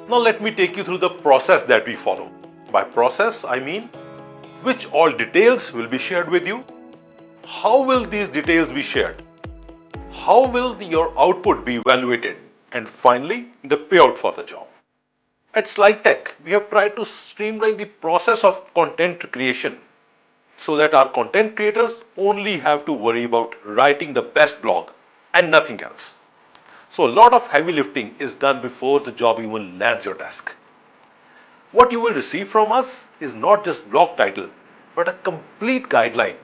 Now let me take you through the process that we follow. By process, I mean which all details will be shared with you. How will these details be shared? How will your output be evaluated? And finally, the payout for the job. At SlideTech, we have tried to streamline the process of content creation so that our content creators only have to worry about writing the best blog and nothing else. So a lot of heavy lifting is done before the job even lands your desk. What you will receive from us is not just blog title, but a complete guideline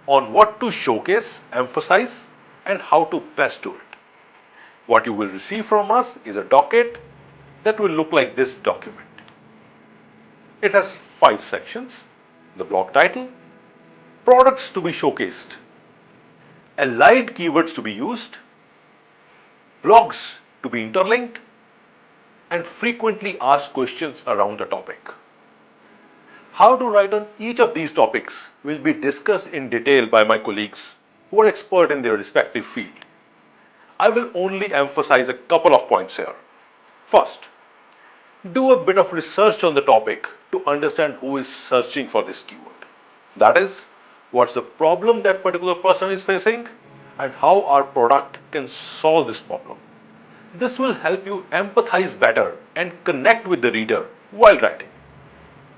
on what to showcase, emphasize, and how to best do it. What you will receive from us is a docket that will look like this document. It has 5 sections: the blog title, products to be showcased, allied keywords to be used, blogs to be interlinked, and frequently asked questions around the topic. How to write on each of these topics will be discussed in detail by my colleagues who are expert in their respective field. I will only emphasize a couple of points here. First, do a bit of research on the topic to understand who is searching for this keyword. That is, what's the problem that particular person is facing and how our product can solve this problem. This will help you empathize better and connect with the reader while writing.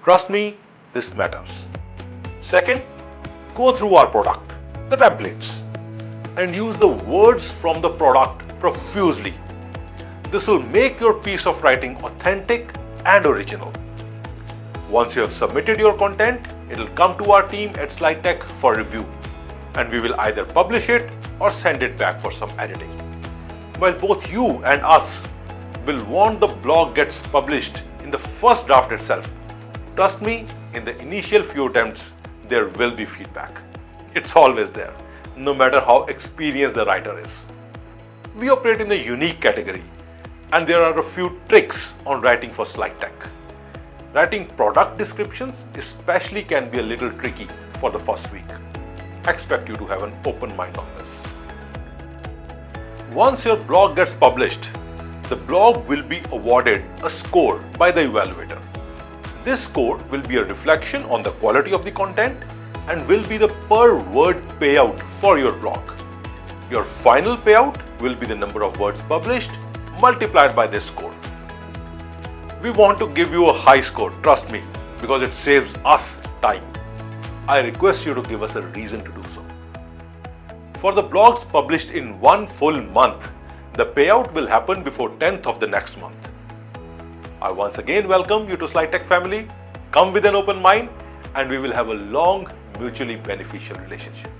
Trust me, this matters. Second, go through our product, the templates, and use the words from the product profusely. This will make your piece of writing authentic and original. Once you have submitted your content, it will come to our team at SlideTech for review, and we will either publish it or send it back for some editing. While both you and us will want the blog gets published in the first draft itself, trust me, in the initial few attempts, there will be feedback. It's always there, no matter how experienced the writer is. We operate in a unique category, and there are a few tricks on writing for SlideTech. Writing product descriptions especially can be a little tricky for the first week. I expect you to have an open mind on this. Once your blog gets published, the blog will be awarded a score by the evaluator. This score will be a reflection on the quality of the content and will be the per word payout for your blog. Your final payout will be the number of words published multiplied by this score. We want to give you a high score, trust me, because it saves us time. I request you to give us a reason to do so. For the blogs published in one full month, the payout will happen before 10th of the next month. I once again welcome you to SlideTech family. Come with an open mind and we will have a long, mutually beneficial relationship.